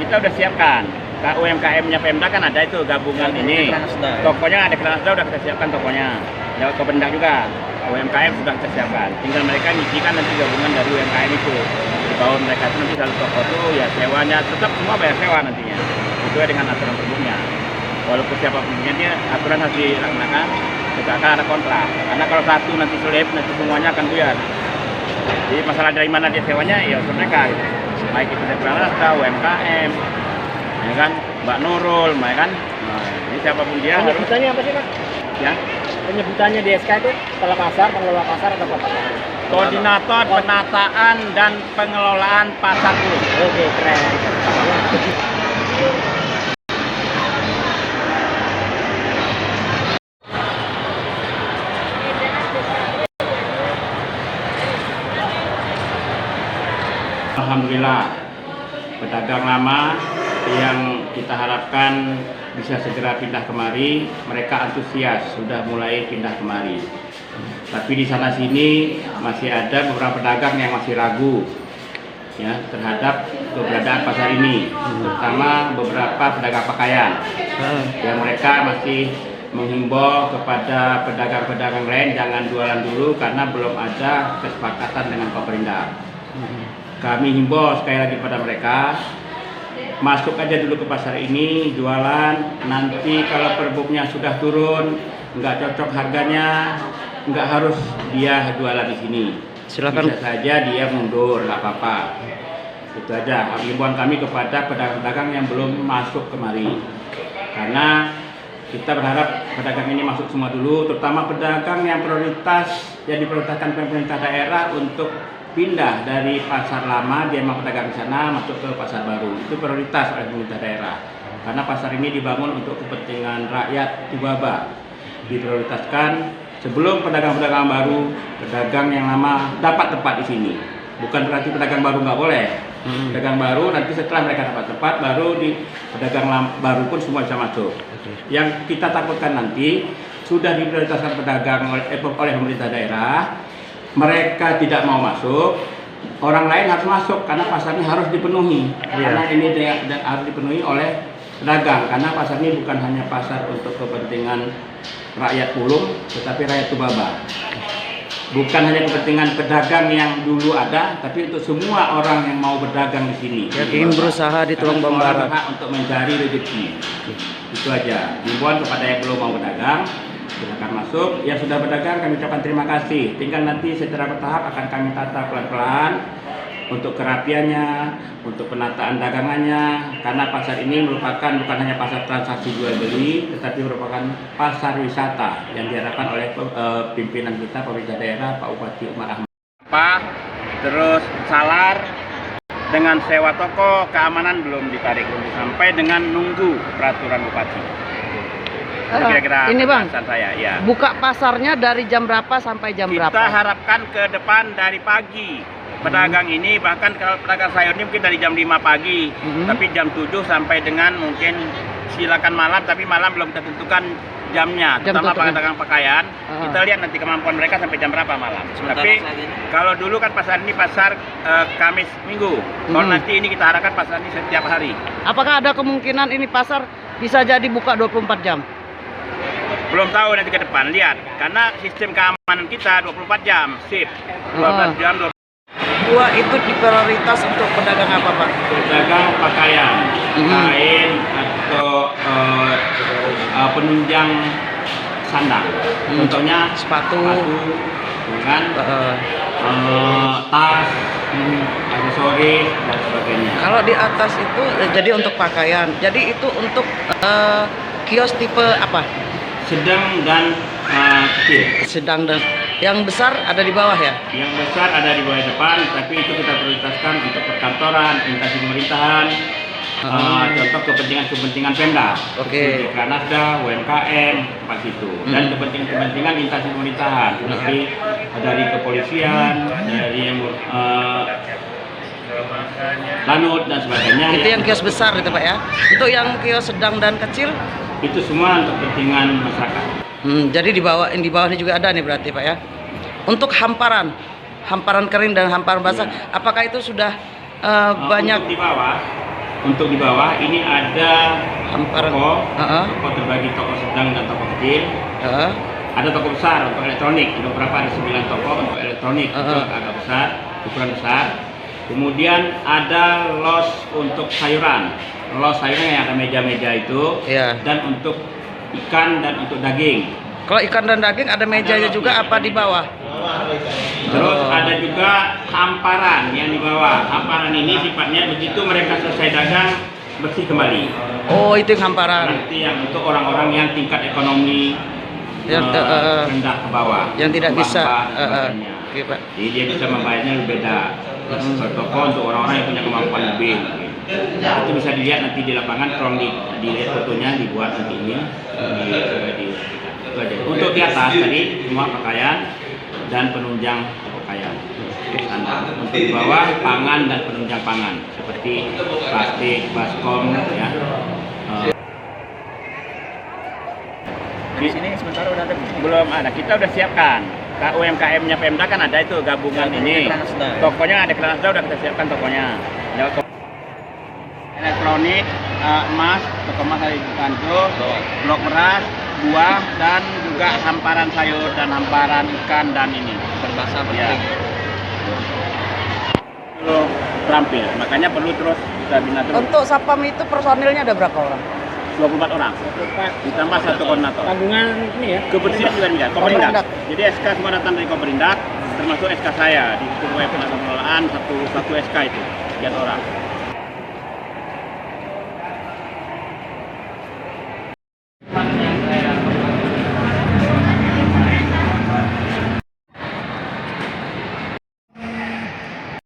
kita udah siapkan. UMKM-nya Pemda kan ada itu gabungan ini. Tokonya ada Kransda udah kita siapkan tokonya. Ya Pemda juga. UMKM sudah kita siapkan. Tinggal mereka ngisikan nanti gabungan dari UMKM itu. Di bawah mereka itu nanti satu toko tuh ya sewanya tetap semua bayar sewa nantinya. Sesuai dengan aturan perbuknya. Walaupun siapapun dia aturan harus dilaksanakan. Tidak akan ada kontrak. Karena kalau satu nanti selip nanti semuanya akan buyar. Jadi masalah dari mana dia sewanya ya untuk mereka. Gitu. Baik itu dari Kransda, UMKM. Ya kan, Mbak Nurul, ya kan. Nah, ini siapapun dia harus. Penyebutannya apa sih, Pak? Ya. Penyebutannya di SK itu kepala pasar, pengelola pasar atau apa? Koordinator penataan dan pengelolaan pasar Pulung. Oke, keren. Alhamdulillah, pedagang lama yang kita harapkan bisa segera pindah kemari, mereka antusias sudah mulai pindah kemari. Tapi di sana sini masih ada beberapa pedagang yang masih ragu ya terhadap keberadaan pasar ini, terutama beberapa pedagang pakaian yang mereka masih menghimbau kepada pedagang-pedagang lain jangan jualan dulu karena belum ada kesepakatan dengan pemerintah. Kami himbau sekali lagi pada mereka, masuk aja dulu ke pasar ini, jualan. Nanti kalau perbuknya sudah turun, nggak cocok harganya, nggak harus dia jualan di sini. Silakan. Bisa saja dia mundur, nggak apa-apa. Itu aja himbauan kami kepada pedagang-pedagang yang belum masuk kemari. Karena kita berharap pedagang ini masuk semua dulu, terutama pedagang yang prioritas, yang diprioritaskan pemerintah daerah untuk pindah dari pasar lama, dia mau pedagang di sana masuk ke pasar baru. Itu prioritas oleh pemerintah daerah. Karena pasar ini dibangun untuk kepentingan rakyat Tubaba. Diprioritaskan sebelum pedagang-pedagang baru, pedagang yang lama dapat tempat di sini. Bukan berarti pedagang baru nggak boleh. Pedagang baru nanti setelah mereka dapat tempat, baru di pedagang baru pun semua bisa masuk. Yang kita takutkan nanti sudah diprioritaskan pedagang oleh pemerintah daerah. Mereka tidak mau masuk, orang lain harus masuk karena pasarnya harus dipenuhi. Karena ini harus dipenuhi oleh pedagang, karena pasar ini bukan hanya pasar untuk kepentingan rakyat Pulung, tetapi rakyat Tubaba. Bukan hanya kepentingan pedagang yang dulu ada, tapi untuk semua orang yang mau berdagang di sini. Yang ingin berusaha di Tulung Bambara untuk mencari rezeki. Itu aja. Himbauan kepada yang belum mau berdagang, silakan masuk. Yang sudah berdagang kami ucapkan terima kasih. Tinggal nanti secara bertahap akan kami tata pelan-pelan untuk kerapiannya, untuk penataan dagangannya. Karena pasar ini merupakan bukan hanya pasar transaksi jual beli, tetapi merupakan pasar wisata yang diharapkan oleh pimpinan kita pemerintah daerah Pak Bupati Umar Ahmad. Terus salar dengan sewa toko, keamanan belum ditarik sampai dengan nunggu peraturan bupati. Kira-kira ini Bang, saya, ya. Buka pasarnya dari jam berapa sampai jam berapa? Kita harapkan ke depan dari pagi. Pedagang ini bahkan kalau pedagang sayur ini mungkin dari jam 5 pagi, tapi jam 7 sampai dengan mungkin silakan malam, tapi malam belum kita tentukan jamnya. Terutama pedagang pakaian, kita lihat nanti kemampuan mereka sampai jam berapa malam. Tapi kalau dulu kan pasar ini pasar Kamis Minggu. Kalau nanti ini kita harapkan pasar ini setiap hari. Apakah ada kemungkinan ini pasar bisa jadi buka 24 jam? Belum tahu nanti ke depan, lihat. Karena sistem keamanan kita 24 jam, shift. 12 jam, 24 Dua itu diprioritas untuk pedagang apa Pak? pedagang pakaian, kain atau penunjang sandang. Contohnya sepatu kan, tas, aksesoris dan sebagainya. Kalau di atas itu jadi untuk pakaian. Jadi itu untuk kios tipe apa? Sedang dan kecil. Sedang dan yang besar ada di bawah ya? Yang besar ada di bawah depan, tapi itu kita prioritaskan untuk perkantoran, instansi pemerintahan, contoh kepentingan Pemda, Oke. Kransda, UMKM, tempat itu, dan kepentingan instansi pemerintahan seperti dari kepolisian, dari Lanut dan sebagainya. Itu yang kios besar itu Pak ya? Untuk yang kios sedang dan kecil? Itu semua untuk kepentingan masyarakat. Jadi di bawah ini juga ada nih berarti Pak ya? Untuk hamparan kering dan hamparan basah, apakah itu sudah banyak? Untuk di bawah Untuk di bawah ini ada Hamparan. toko terbagi toko sedang dan toko kecil. Ada toko besar untuk elektronik, ada berapa, ada 9 toko untuk elektronik, itu agak besar, ukuran besar. Kemudian ada los untuk sayuran, los sayuran yang ada meja-meja itu, dan untuk ikan dan untuk daging. Kalau ikan dan daging ada mejanya juga apa di bawah? Terus ada juga hamparan yang di bawah. Hamparan ini sifatnya begitu mereka selesai dagang bersih kembali. Oh, itu yang hamparan. Nanti yang untuk orang-orang yang tingkat ekonomi Yang rendah ke bawah, yang tidak bisa. Jadi dia bisa membayarnya lebih beda. Toko untuk orang-orang yang punya kemampuan lebih. Itu bisa dilihat nanti di lapangan, tolong dilihat fotonya, dibuat nanti ini. Itu aja. Untuk di atas tadi semua pakaian dan penunjang pakaian. Untuk di bawah pangan dan penunjang pangan seperti plastik, baskom, ya. Di sini sementara udah ada, belum ada. Kita udah siapkan. UMKM-nya Pemda kan ada itu gabungan ini. Tokonya ada Kranasda, udah kita siapkan tokonya. Elektronik, emas, toko emas ada di Tanjo, blok beras, buah, dan juga hamparan sayur dan hamparan ikan dan ini. Berbahasa penting. Perlu terampil, makanya perlu terus kita bina terus. Untuk Sapam itu personilnya ada berapa orang? 24 orang, ditambah 1 koordinator. Tanggungan ini ya, Kebersihan juga demikian, Koperindak. Jadi SK semua datang dari Koperindak, termasuk SK saya di Ketua Pengelolaan satu SK itu, sekian orang.